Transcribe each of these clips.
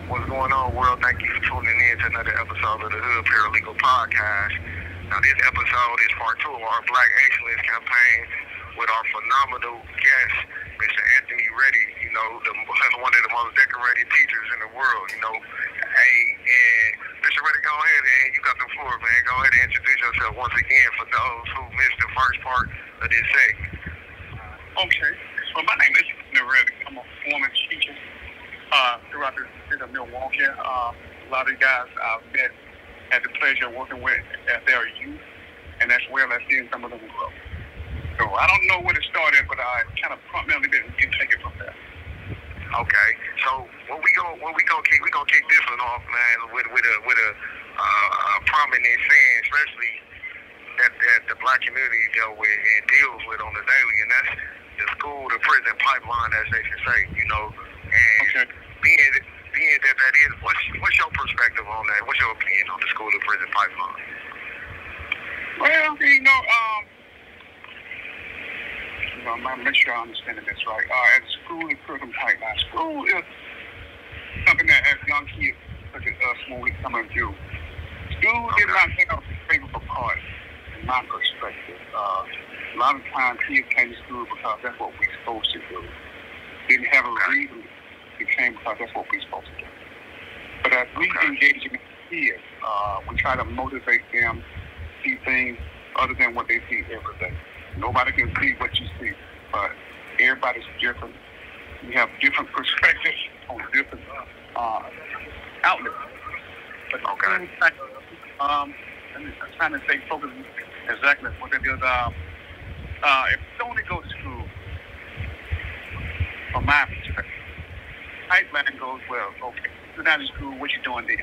What's going on, world? Thank you for tuning in to another episode of the Hood Paralegal Podcast. Now, this episode is part 2 of our Black Excellence campaign with our phenomenal guest, Mr. Anthony Reddy, one of the most decorated teachers in the world, Hey, and Mr. Reddy, go ahead and you got the floor, man. Go ahead and introduce yourself once again for those who missed the first part of this segment. Okay. So my name is Anthony Reddy. I'm a former teacher throughout the state of Milwaukee. A lot of you guys I've met, had the pleasure of working with as their youth, and as well as seeing some of them grow. So I don't know where it started, but I kind of promptly can take it from there. Okay. So we gonna kick this one off, man, with a prominent saying, especially that the black community dealt with and deals with on the daily, and that's the school to prison pipeline, as they should say, And okay. being that is, what's your perspective on that? What's your opinion on the school to prison pipeline? Well, I'm make sure I understand this right. As school to prison pipeline, school is something that as young kids such as us when we come and do. School did not have a favorable part in my perspective. A lot of times kids came to school because that's what we're supposed to do. Didn't have a reason to came because that's what we're supposed to do. But as we engage in kids, we try to motivate them to see things other than what they see every day. Nobody can see what you see, but everybody's different. We have different perspectives on different outlets. But I'm trying to stay focused exactly what it is. If somebody goes to school, from my perspective, pipeline goes, well, okay, you're down to school, what you doing then?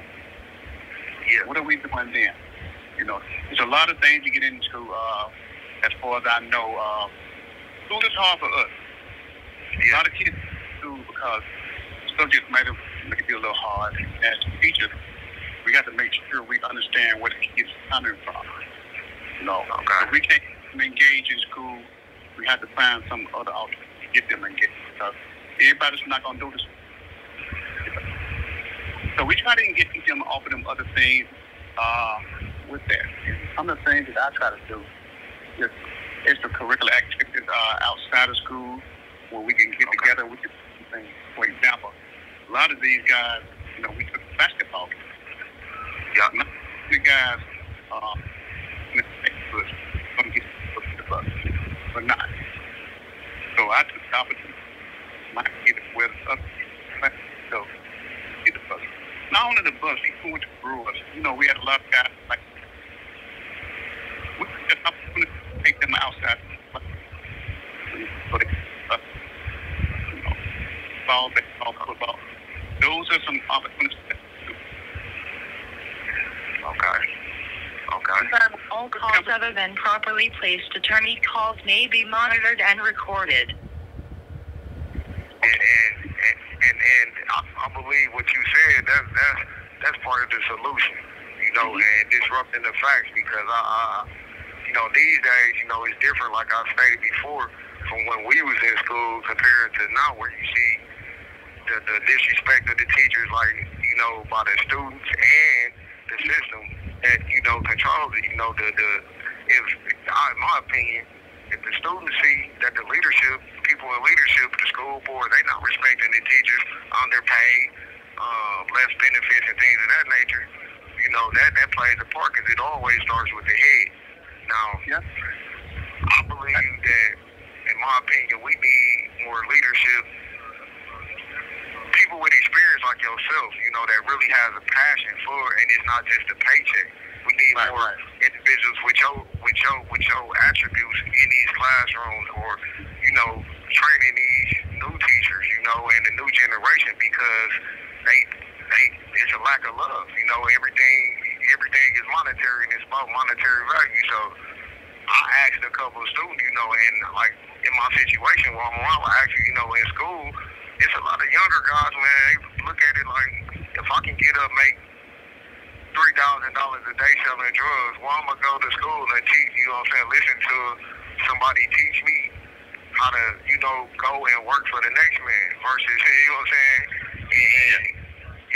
Yeah. What are we doing then? There's a lot of things to get into school. As far as I know, school is hard for us. A lot of kids go to school because subjects might be a little hard. As teachers, we got to make sure we understand where the kids are coming from. If we can't engage in school, we have to find some other alternative to get them engaged because everybody's not going to do this. So we try to engage them, offer them other things with that. And some of the things that I try to do is extracurricular activities outside of school where we can get together. We can do things. For example, a lot of these guys, we took basketball. Yeah, the guys going to get to the bus, but not. So I took the opportunity. My kids with us, so get the bus. Not only the bus, even with the brewers. We had a lot of guys like. We just opportunity to take them outside. Ball, baseball, football. Those are some opportunities. Okay. All calls other than properly placed attorney calls may be monitored and recorded. And I believe what you said, that's part of the solution, and disrupting the facts because these days, it's different like I stated before from when we was in school compared to now where you see the disrespect of the teachers by the students and the system that, controls it. In my opinion, if the students see that the leadership, people in leadership, the school board, they not respecting the teachers, underpaid, less benefits and things of that nature, that plays a part because it always starts with the head. Now, I believe that, in my opinion, we need more leadership, people with experience like yourself, that really has a passion for it, and it's not just a paycheck. We need more individuals with your attributes in these classrooms, or training these new teachers, and the new generation because it's a lack of love. Everything is monetary and it's about monetary value. So I asked a couple of students, and like in my situation where I'm around, actually, in school, it's a lot of younger guys, man. They look at it like if I can get up, make $3,000 a day selling drugs, well, I'm going to go to school and teach, listen to somebody teach me how to, go and work for the next man versus,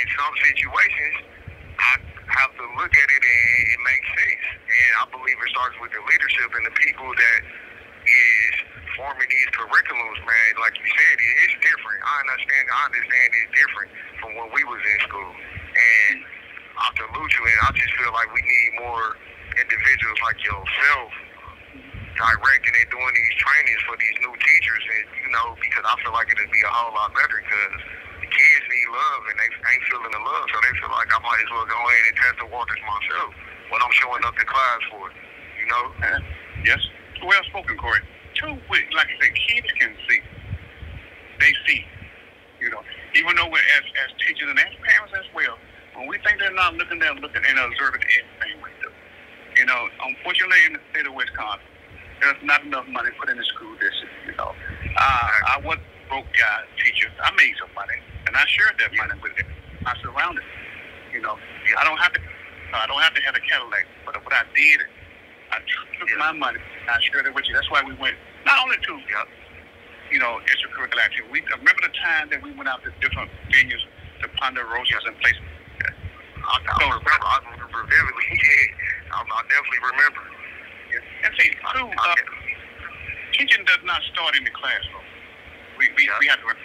in some situations, I have to look at it and it makes sense. And I believe it starts with the leadership and the people that is forming these curriculums, man. Like you said, it's different. I understand it's different from when we was in school. And I salute you, and I just feel like we need more individuals like yourself directing and doing these trainings for these new teachers, and because I feel like it'd be a whole lot better because the kids need love and they ain't feeling the love, so they feel like I might as well go ahead and test the waters myself when I'm showing up to class for it, Yes, well spoken, Corey. Too, like I said, kids can see. They see, even though we're as teachers and as parents as well, when we think they're not looking, they're looking and observing everything we do. Unfortunately, in the state of Wisconsin, there's not enough money put in the school district. I was a broke guy teacher. I made some money, and I shared that money with my surroundings. I don't have to have a Cadillac, but what I did, I took my money, and I shared it with you. That's why we went not only to extracurricular activity. I remember the time that we went out to different venues to Ponderosa's and places. I remember vividly. I definitely remember. Yeah. And see, too, teaching does not start in the classroom. We have to.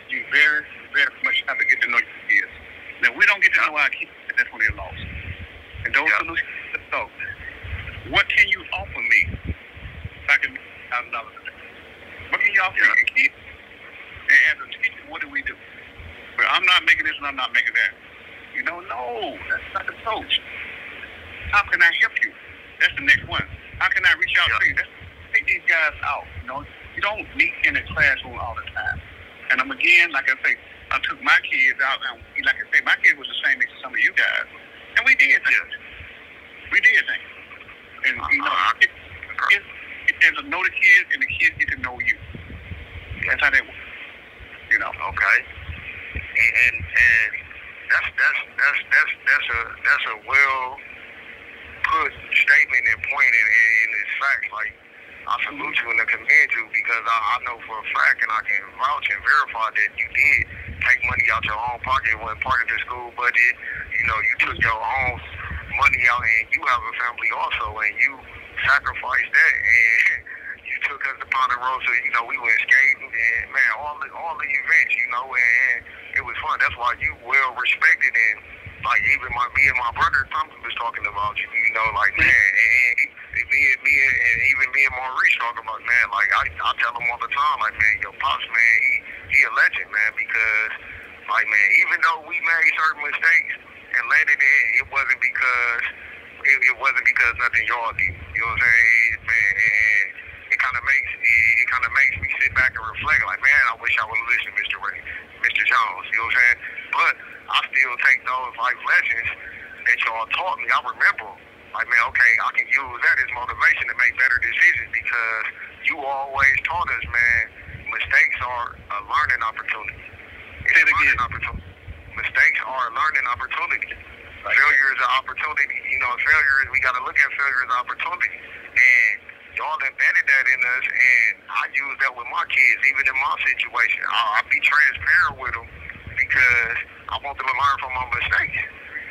You very, very much have to get to know your kids. Now, we don't get to know our kids, and that's when they're lost. And those solutions. So, what can you offer me? If I can make $1,000 a day. What can you offer me, kids? And as a teacher, what do we do? Well, I'm not making this and I'm not making that. No, that's not the approach. How can I help you? That's the next one. How can I reach out to you? Take these guys out. You don't meet in the classroom all the time. And again, like I say, I took my kids out, and like I say, my kid was the same age as some of you guys, and we did things. We did things. And get to know the kids, and the kids get to know you. That's how that works. Okay. And that's a well put statement and point in this fact. Like, I salute you and I commend you because I know for a fact and I can vouch and verify that you did take money out your own pocket. It wasn't part of the school budget. You took your own money out, and you have a family also, and you sacrificed that, and you took us to Ponderosa. We went skating, and man, all the events, and it was fun. That's why you well respected, and like even me and my brother Thompson was talking about you. Like man, and me and Maurice talking about man. Like I tell him all the time, like man, your pops, man, he a legend, man, because like man, even though we made certain mistakes and landed in, it wasn't because nothing y'all did. You know what I'm saying, man? And it kind of makes me sit back and reflect. Like man, I wish I would have listened to Mr. Jones. You know what I'm saying? But I still take those life lessons that y'all taught me. I remember, like man, okay, I can use that as motivation to make better decisions because you always taught us, man, mistakes are a learning opportunity. It's a learning opportunity. Mistakes are a learning opportunity. Failure is an opportunity. We got to look at failure as an opportunity. And y'all embedded that in us, and I use that with my kids, even in my situation. I'll be transparent with them because I want them to learn from my mistakes.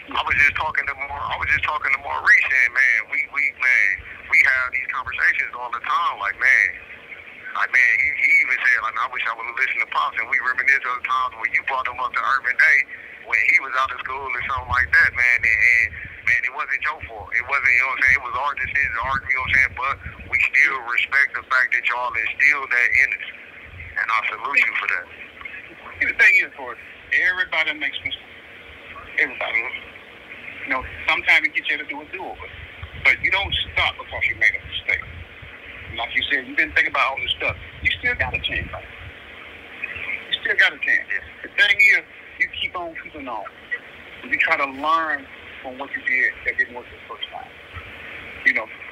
I was just talking to Maurice, and man, we have these conversations all the time. Like man, he even said like I wish I would have listened to Pops, and we reminisce of the times when you brought him up to Urban Day when he was out of school or something like that, man. And man, it wasn't your fault. It wasn't, it was our decision, but we still respect the fact that y'all instilled that in us, and I salute you for that. The thing is, Ford, everybody makes mistakes. Everybody. Sometimes it gets you to do a do-over. But you don't stop because you made a mistake. Like you said, you've been thinking about all this stuff. You still got a chance, right? You still got a chance. The thing is, you keep on keeping on. You try to learn from what you did that didn't work the first time.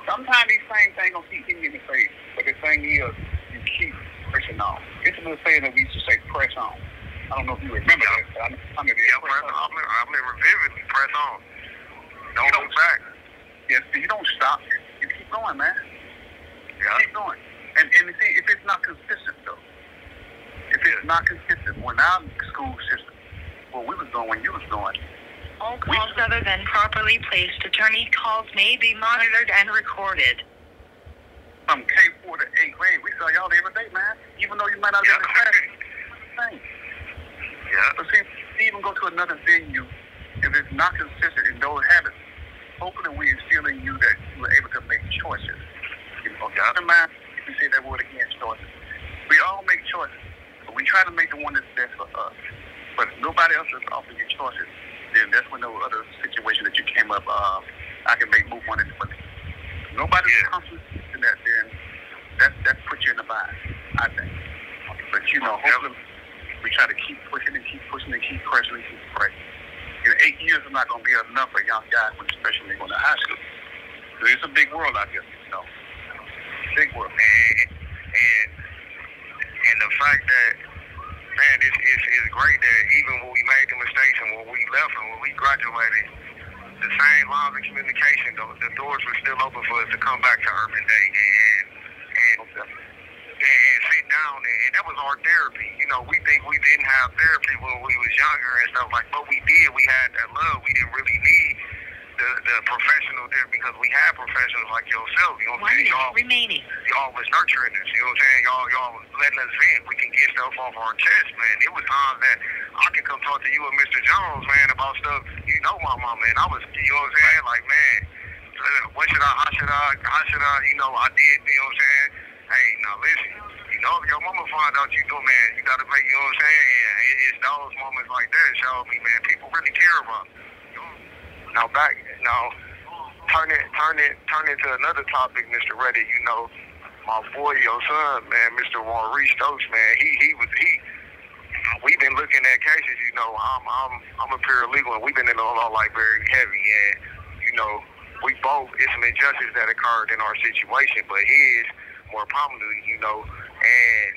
Sometimes these same things gonna keep hitting you in the face. But the thing is, you keep pressing on. It's a little saying that we used to say, press on. I don't know if you remember that. But I remember vividly, press on. Don't look back. Yes, you don't stop. You keep going, man. Yeah. Keep going. And see, if it's not consistent, though. If it's not consistent, when our school system, well, we was doing when you was doing. All calls other than properly placed attorney calls may be monitored and recorded. From K4 to 8th grade, we saw y'all every day, man. Even though you might not be in the class. Yeah. But see, even go to another venue, if it's not consistent in those habits, hopefully we instill in you that you are able to make choices. You know, mind, you can say that word again, choices. We all make choices, but we try to make the one that's best for us. But if nobody else is offering you choices, then that's when those other situations that you came up, I can move on into it. Nobody's constantly in that, then that puts you in the bind, I think. But you know, hopefully we try to keep pushing and keep pushing and keep pressing and keep praying. 8 years is not going to be enough for young guys, especially going to high school. So it's a big world out there, you know. Big world. And the fact that, man, it's great that even when we made the mistakes and when we left and when we graduated, the same lines of communication, the doors were still open for us to come back to Urban Day and sit down, and that was our therapy. You know, we think we didn't have therapy when we was younger and stuff like, but we did. We had that love. We didn't really need the professional there because we had professionals like yourself. You know what I'm saying? Y'all was nurturing us. You know what I'm saying? Y'all was letting us vent. We can get stuff off our chest, man. It was times that I can come talk to you and Mr. Jones, man, about stuff. You know my mom, man. I was, you know what I'm saying? Like, man, how should I, you know, I did, you know what I'm saying? Hey, now listen, you know, if your mama find out you do, man, you got to make, you know what I'm saying? And it's those moments like that that show me, man, people really care about me. Now, turn it to another topic, Mr. Reddy. You know, my boy, your son, man, Mr. Maurice Stokes, man, we've been looking at cases, you know, I'm a paralegal, and we've been in the law like very heavy, and, you know, it's some injustice that occurred in our situation, but his more prominently, you know, and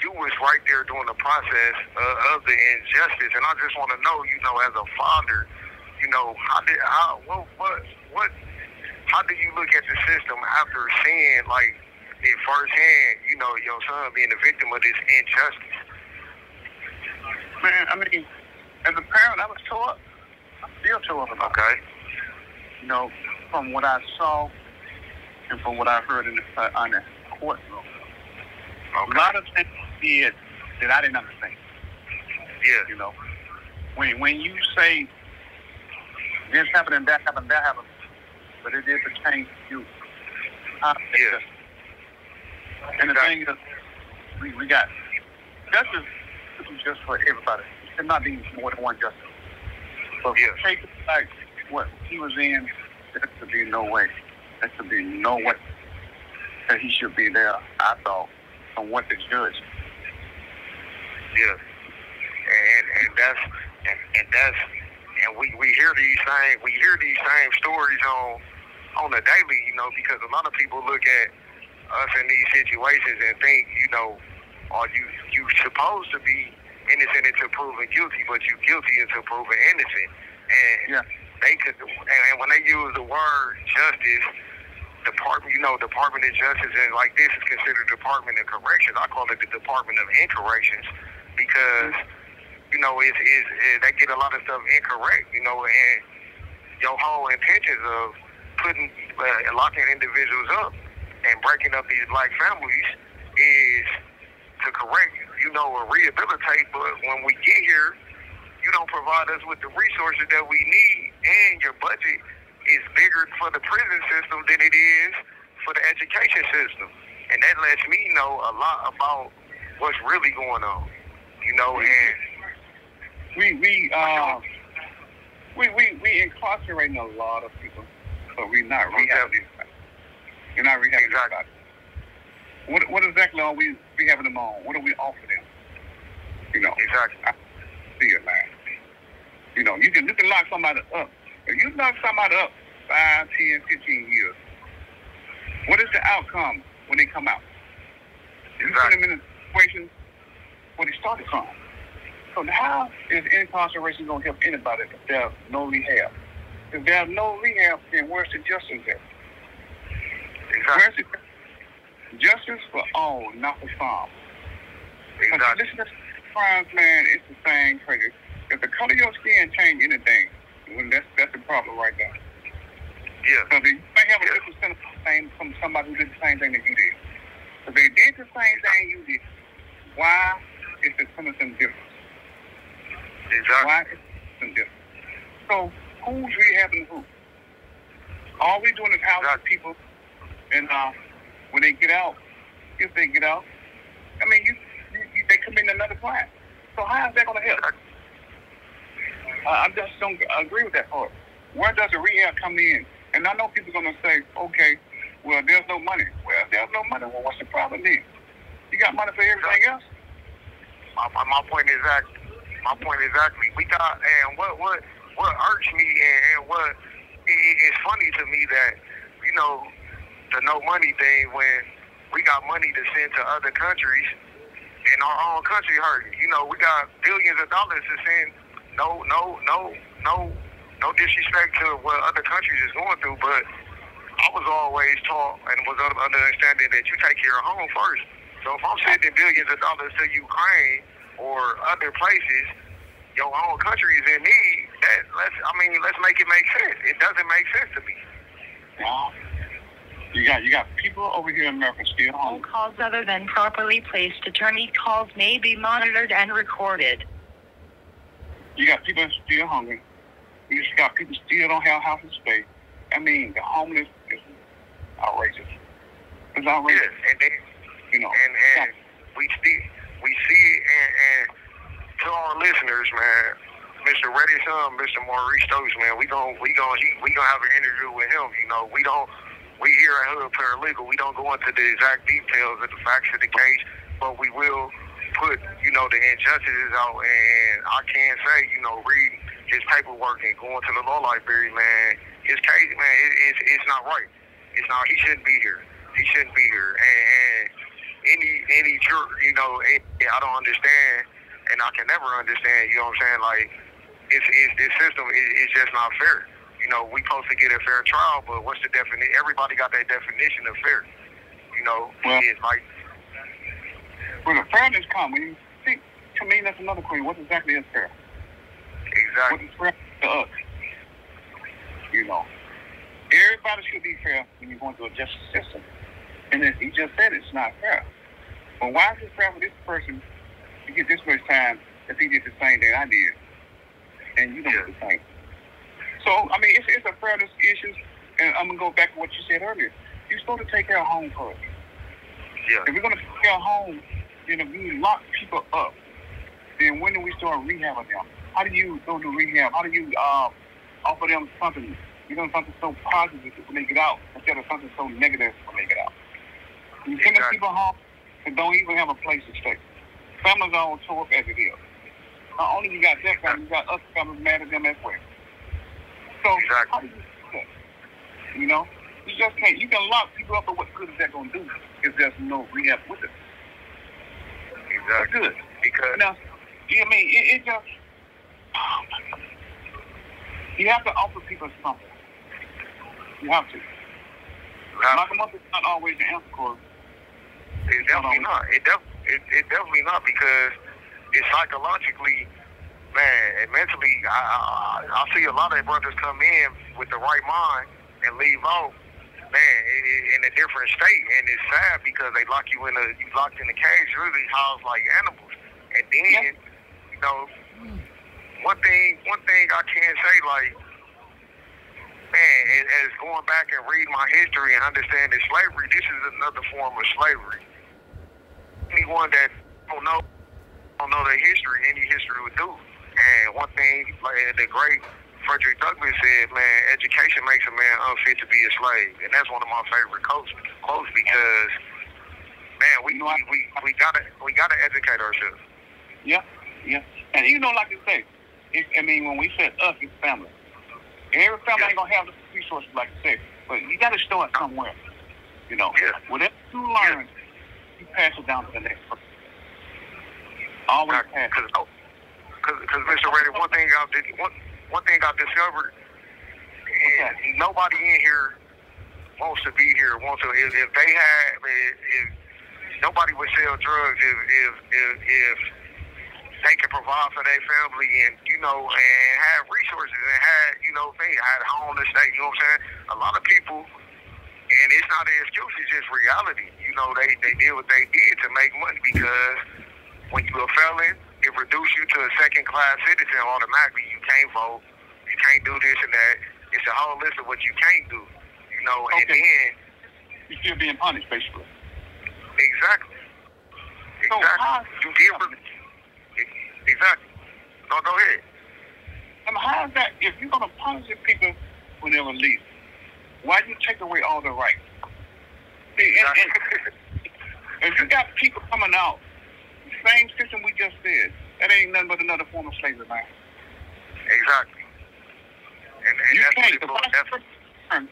you was right there during the process of the injustice, and I just want to know, you know, as a father, you know, how do you look at the system after seeing, like, it firsthand, you know, your son being a victim of this injustice? Man, I mean, as a parent, I was tore up. I'm still tore up about it. You know, from what I saw and from what I heard in the courtroom. Okay. A lot of things he did that I didn't understand. Yeah. You know, when you say this happened and that happened, but it did pertain to you. Yeah. And the thing is, we got justice is just for everybody. It should not be more than one justice. But for cases like what he was in, there should be no way. There should be no way that he should be there, I thought, from what the judge. Yeah. And we hear these same stories on a daily, you know, because a lot of people look at us in these situations and think, you know, are you supposed to be innocent until proven guilty, but you guilty until proven innocent. And and when they use the word justice, Department of Justice, and like this is considered Department of Corrections. I call it the Department of Incorrections because, you know, they get a lot of stuff incorrect, you know, and your whole intentions of locking individuals up and breaking up these black families is to correct, you know, or rehabilitate. But when we get here, you don't provide us with the resources that we need, and your budget is bigger for the prison system than it is for the education system. And that lets me know a lot about what's really going on, you know. And we incarcerating a lot of people, but we're not rehabbing anybody. You're not rehabbing anybody. What exactly are we rehabbing them on? What do we offer them? You know, exactly. I see it, man. You know, you can lock somebody up. If you lock somebody up 5, 10, 15 years, what is the outcome when they come out? You put them in a situation where they started from. So how is incarceration going to help anybody if there's no rehab? If there's no rehab, then where's the justice there? Exactly. Where's the justice for all, not for some? Exactly. Listen to crimes, man, it's the same crazy. If the color of your skin change anything. When that's the problem right there. Yeah. So you may have a different sentiment from somebody who did the same thing that you did. If they did the same thing you did, why is the sentiment different? Exactly. Why is the different? So who's rehabbing who? All we doing is housing people, and when they get out, if they get out, I mean, they commit another crime. So how is that going to help? I just don't agree with that part. Where does the rehab come in? And I know people are going to say, okay, well, there's no money. Well, if there's no money, well, what's the problem then? You got money for everything else? My point exactly. We got, and what irks me and what is funny to me that, you know, the no money thing, when we got money to send to other countries and our own country hurting. You know, we got billions of dollars to send. No disrespect to what other countries is going through, but I was always taught and was under understanding that you take care of home first. So if I'm sending billions of dollars to Ukraine or other places, your own country is in need, let's make it make sense. It doesn't make sense to me. Wow. You got people over here in America still home. All calls other than properly placed attorney calls may be monitored and recorded. You got people still hungry. You just got people still don't have houses to stay. I mean, the homeless is outrageous. It's outrageous. Yes, and then, you know, and we see it, and to our listeners, man, Mr. Reddy Son, Mr. Maurice Stokes, man, we gonna have an interview with him. You know, we here at Hood Paralegal, we don't go into the exact details of the facts of the case, but we will put, you know, the injustices out. And I can say, you know, read his paperwork and going to the law library, man, his case, man, it's not right. It's not. He shouldn't be here. He shouldn't be here. And any juror, you know, I don't understand, and I can never understand. You know what I'm saying? Like, this system is just not fair. You know, we supposed to get a fair trial, but what's the definition? Everybody got their definition of fair. You know, it's like, when the fairness comes, when you see, to me, that's another question. What exactly is fair? Exactly. What is fair to us? You know, everybody should be fair when you're going through a justice system. And as he just said, it's not fair. But why is it fair for this person to get this much time if he did the same thing I did, and you don't get the same? So, I mean, it's a fairness issue, and I'm going to go back to what you said earlier. You're supposed to take care of home first. Yeah. If we're going to take care of home, then if we lock people up, then when do we start rehabbing them? How do you go to rehab? How do you offer them something, something so positive when they get out instead of something so negative when they get out? You send people home and don't even have a place to stay. Families are all tore up as it is. Not only you got that family, you got other families mad at them as well. So how do you do that? You know? You just can't. You can lock people up, but what good is that going to do if there's no rehab with it? Exactly. Good. Because now, I mean, it just, you have to offer people something. You have to. Lock them up is not always the answer, because it's definitely not. It definitely not, because it's psychologically, man, and mentally, I see a lot of brothers come in with the right mind and leave out, man, in a different state, and it's sad because they lock you locked in a cage, really housed like animals. And then, you know, one thing I can say, like, man, as going back and read my history and understanding slavery, this is another form of slavery. Anyone that don't know their history, any history would do. And one thing, like the great Frederick Douglass said, man, education makes a man unfit to be a slave. And that's one of my favorite quotes because, man, we gotta educate ourselves. Yeah. And you know, like you say, when we said us, it's family. Every family ain't gonna have the resources, like you said, but you gotta start somewhere. You know, whatever you learn, you pass it down to the next person. Always pass it. Because Mr. Reddy, one thing I discovered is nobody in here wants to be here. If nobody would sell drugs if they can provide for their family and, you know, and have resources and have, you know, things, had a home to stay, you know what I'm saying? A lot of people, and it's not an excuse, it's just reality. You know, they did what they did to make money because when you a felon, it reduces you to a second-class citizen automatically. You can't vote, you can't do this and that. It's a whole list of what you can't do, you know, and then... You're still being punished, basically. Exactly. So exactly. No, go ahead. And how is that, if you're going to punish the people when they're released, why do you take away all the rights? See, and if you got people coming out, the same system we just said, that ain't nothing but another form of slavery, man. Exactly. And you that's can't.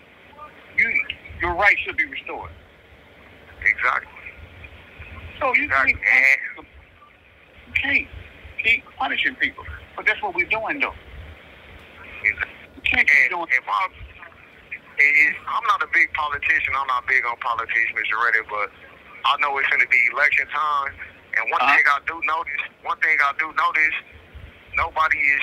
Your rights should be restored. Exactly. So you can't keep punishing people. But that's what we're doing, though. You can't keep doing it. I'm not a big politician. I'm not big on politics, Mr. Reddick, but I know it's going to be election time. And one thing I do notice, nobody is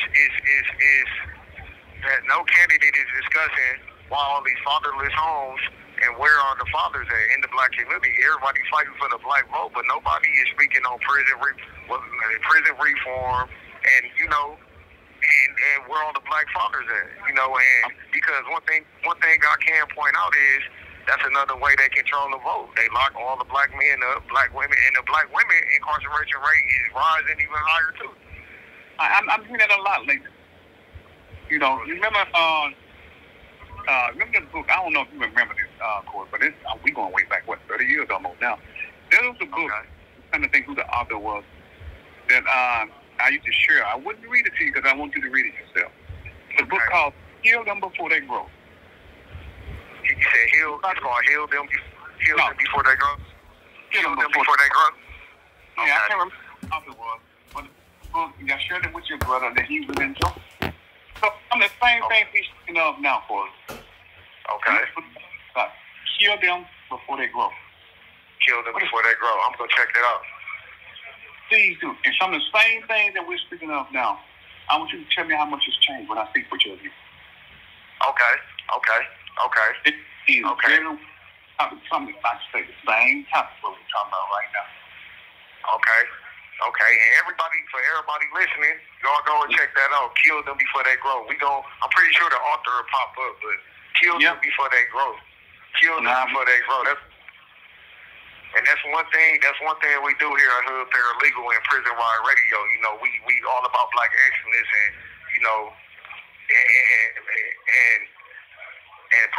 that no candidate is discussing why all these fatherless homes and where are the fathers at in the black community. Everybody's fighting for the black vote, but nobody is speaking on prison reform and, you know, and where all the black fathers at, you know, and because one thing I can point out is that's another way they control the vote. They lock all the black men up, black women, and the black women incarceration rate is rising even higher too. I'm hearing that a lot lately. You know, remember the book? I don't know if you remember this, Corey, but we going way back, 30 years almost now. There was a book, I'm trying to think who the author was, that I used to share. I wouldn't read it to you because I want you to read it yourself. It's a book called Heal Them Before They Grow. You said heal them before they grow? Heal them before they grow? Yeah, I can't remember who the author was, but the book, I shared it with your brother that he was in. So I'm the same thing he's speaking of now for us. Okay. Kill them before they grow. Kill them before they grow. I'm going to check that out. Please do. And some of the same things that we're speaking of now, I want you to tell me how much has changed when I speak with you. Okay. It is very something like I say, the same topic what we're talking about right now. Okay. And for everybody listening, y'all go and check that out. Kill them before they grow. I'm pretty sure the author will pop up, but kill them before they grow. Kill them before they grow. That's one thing we do here at Hood Paralegal and Prison Riot Radio. You know, we all about black excellence and, you know, and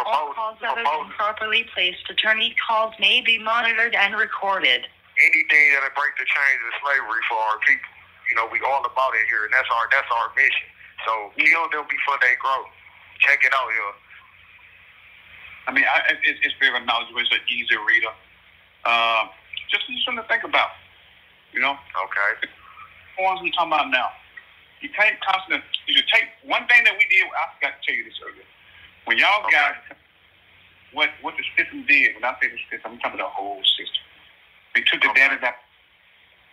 all calls other than properly placed attorney calls may be monitored and recorded. Anything that'll break the chains of slavery for our people. You know, we all about it here, and that's our mission. So kill them before they grow. Check it out, yo. I mean, it's very knowledgeable. It's an easy reader. Just something to think about. You know. Okay. The ones we talking about now. You can't constantly. You take one thing that we did. I forgot to tell you this earlier. When y'all got what the system did. When I say the system, I'm talking about the whole system. They took the data that.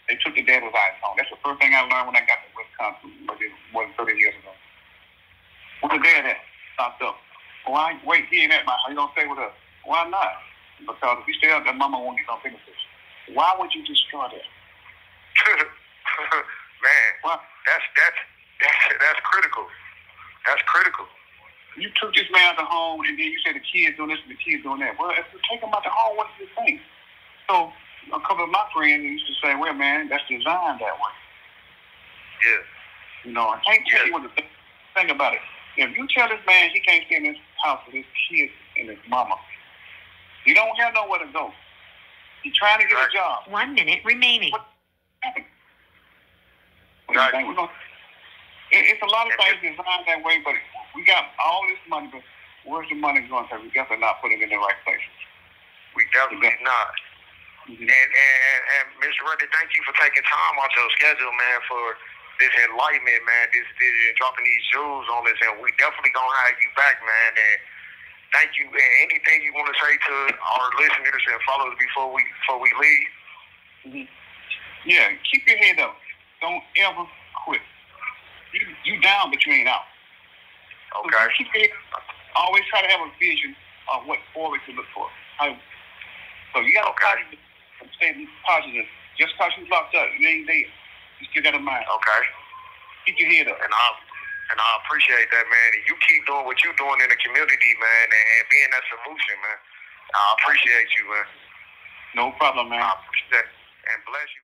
They took the data iPhone. That's the first thing I learned when I got to Wisconsin more than 30 years ago. What's the data at? Stopped up. Why? Wait, he ain't at my. How you gonna stay with us? Why not? Because if you stay up, that mama won't get no benefits. Why would you destroy that? Man, well, that's critical. That's critical. You took this man out the home, and then you said the kids doing this and the kids doing that. Well, if you take them out the home, what do you think? So a couple of my friends used to say, "Well, man, that's designed that way." Yeah. You know, I can't tell you what the thing about it. If you tell this man he can't stay in his house with his kids and his mama, you don't have nowhere to go. He's trying to get a job. 1 minute remaining. It's a lot of things designed that way, but we got all this money, but where's the money going to? We definitely not putting it in the right places. We definitely not. Mm-hmm. And Mr. Reddick, thank you for taking time out your schedule, man, for this enlightenment, man, this dropping these jewels on us, and we definitely gonna have you back, man. And thank you. And anything you want to say to our listeners and followers before we leave? Mm-hmm. Yeah, keep your head up. Don't ever quit. You down, but you ain't out. Okay. So always try to have a vision of what forward to look for. So you got to stay positive. Just because you locked up, you ain't dead. You still got a mind. Okay. Keep your head up. And I appreciate that, man. And you keep doing what you're doing in the community, man, and being that solution, man. I appreciate you, man. No problem, man. I appreciate it. And bless you.